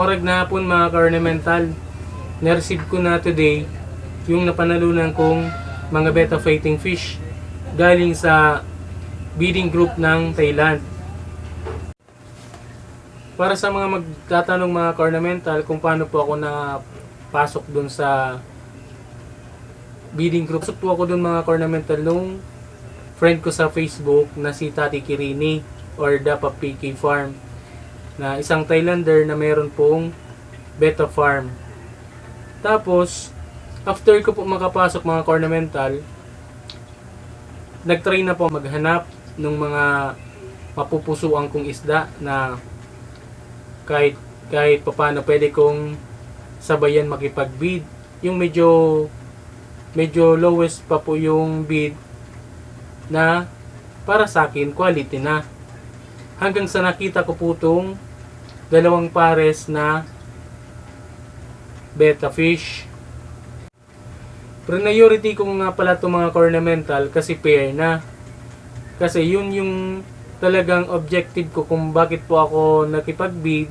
Orag na hapon mga ka-ornamental. Na-receive ko na today yung napanalunan kong mga beta fighting fish galing sa bidding group ng Thailand. Para sa mga magtatanong mga ka-ornamental kung paano po ako napasok dun sa bidding group. Pasok po ako dun mga ka-ornamental nung friend ko sa Facebook na si Tati Kirini or Dapa PK Farm, na isang Thailander na meron pong beta farm. Tapos, after ko po makapasok mga ka-ornamental, nagtry na po maghanap ng mga mapupusuan kong isda na kahit paano pwede kong sabayan makipag-bid. Yung medyo lowest pa po yung bid na para sa akin quality na. Hanggang sa nakita ko po itong dalawang pares na beta fish. Priority ko nga pala itong mga ornamental kasi pair na. Kasi yun yung talagang objective ko kung bakit po ako nakipag-bid,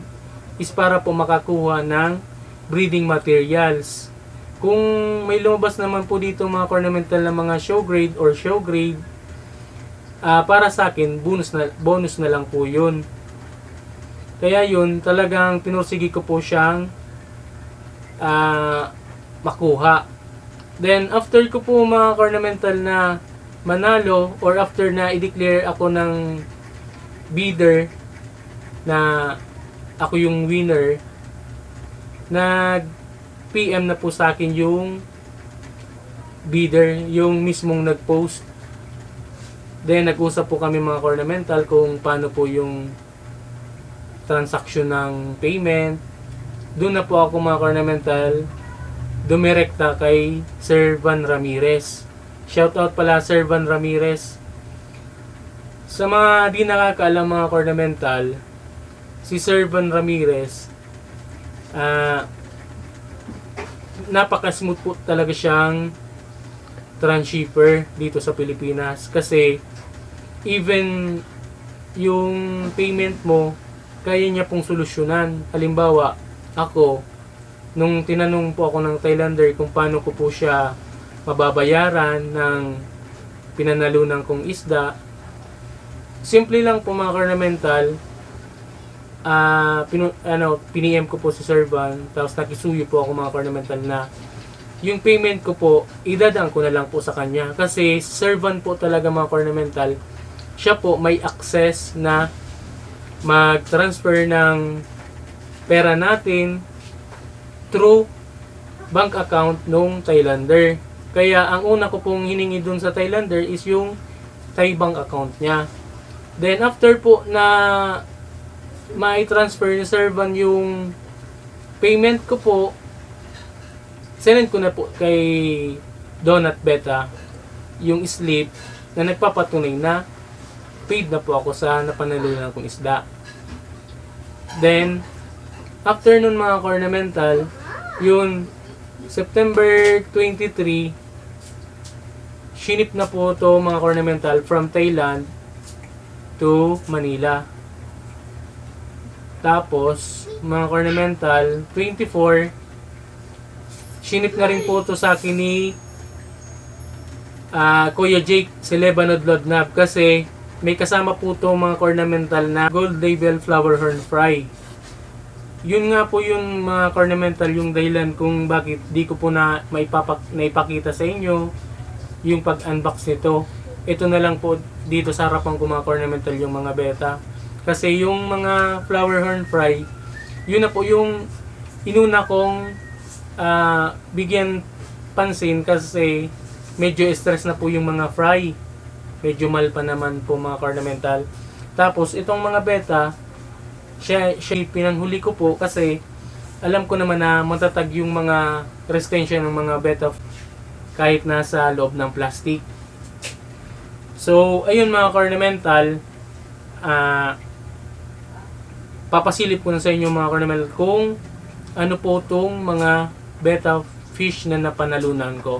is para po makakuha ng breeding materials. Kung may lumabas naman po dito mga ornamental na mga show grade or show grade, para sa akin bonus na lang po yun. Kaya yun, talagang pinursigi ko po siyang makuha. Then after ko po mga ornamental na manalo, or after na i-declare ako ng bidder na ako yung winner, nag PM na po sa akin yung bidder, yung mismong nag-post. Then nag-usap po kami mga ornamental kung paano po yung transaction ng payment. Doon na po ako mga ornamental dumirekta kay Sir Van Ramirez. Shoutout pala Sir Van Ramirez. Sa mga di nakakaalam mga ornamental, si Sir Van Ramirez, napaka-smooth po talaga siyang transshipper dito sa Pilipinas. Kasi even yung payment mo, kaya niya pong solusyonan. Halimbawa, ako, nung tinanong po ako ng Thailander kung paano ko po siya mababayaran ng pinanalunan kong isda, simple lang po mga ornamental, piniem ko po si Sir Van, tapos nakisuyo po ako mga ornamental na yung payment ko po, idadaan ko na lang po sa kanya. Kasi Sir Van po talaga mga ornamental, siya po may access na mag-transfer ng pera natin through bank account nung Thailander. Kaya ang una ko pong hiningi dun sa Thailander is yung Thai bank account niya. Then after po na mai-transfer ni Sir Van yung payment ko po, sinend ko na po kay Donut Beta yung slip na nagpapatunay na paid na po ako sa napanalunan kong isda. Then, after nun mga ornamental, yun, September 23, shinip na po to mga ornamental from Thailand to Manila. Tapos, mga ornamental, 24, shinip na rin po to sa akin ni Kuya Jake si Lebanod Lodnab, kasi may kasama po to mga ornamental na gold label flower horn fry. Yun nga po yung mga ornamental yung dahilan kung bakit di ko po na naipakita sa inyo yung pag-unbox nito. Ito na lang po dito sa harapan ko mga ornamental yung mga beta. Kasi yung mga flower horn fry, yun na po yung inuna kong bigyan pansin, kasi medyo stress na po yung mga fry. Medyo mal pa naman po mga ornamental. Tapos itong mga beta, siya pinanghuli ko po kasi alam ko naman na matatag yung mga resistensya ng mga beta kahit nasa loob ng plastic. So ayun mga ornamental, papasilip ko na sa inyo mga ornamental kung ano po tong mga beta fish na napanalunan ko.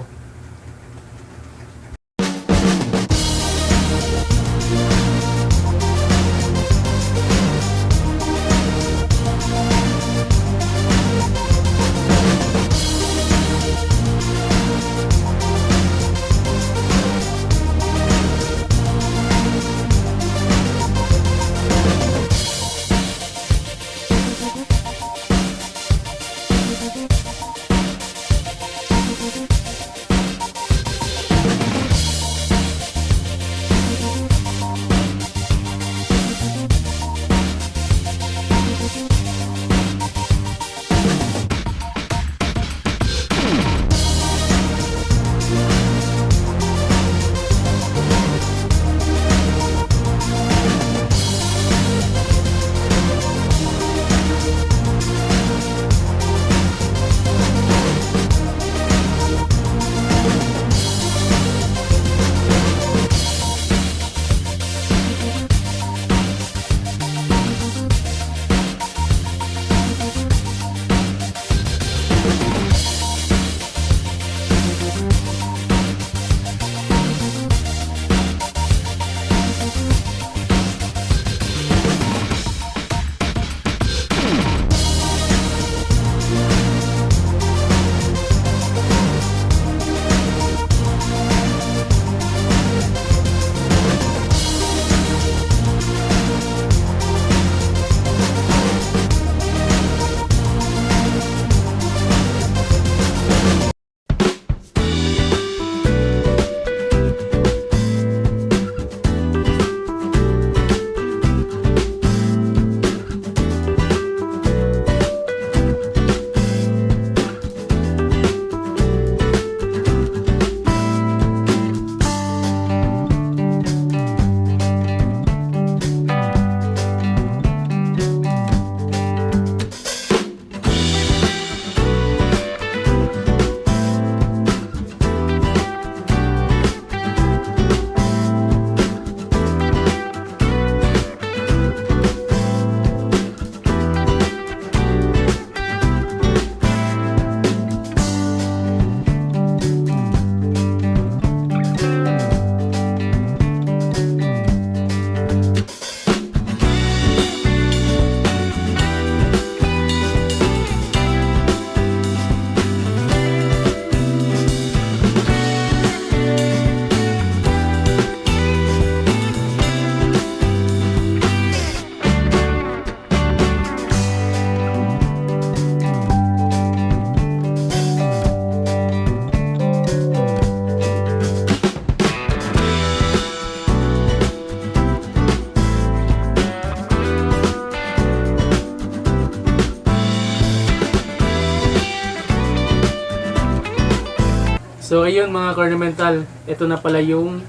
So ayun mga ornamental, ito na pala yung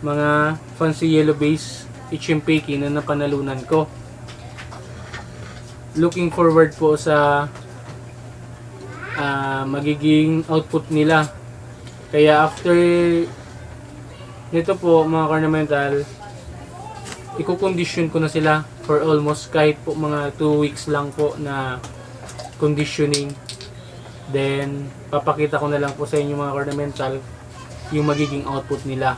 mga fancy yellow base Ichimpeki na napanalunan ko. Looking forward po sa magiging output nila. Kaya after nito po mga ornamental, i-condition ko na sila for almost kahit po mga 2 weeks lang po na conditioning. Then papakita ko na lang po sa inyo mga ornamental yung magiging output nila.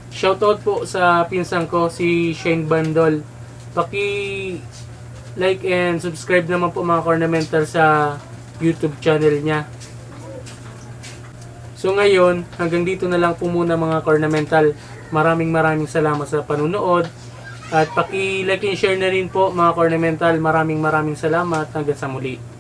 Shoutout po sa pinsang ko si Shane Bandol. Like and subscribe naman po mga ornamental sa YouTube channel niya. So ngayon, hanggang dito na lang po muna mga ornamental. Maraming salamat sa panunood. At paki-like and share na rin po mga ornamental. Maraming salamat. Hanggang sa muli.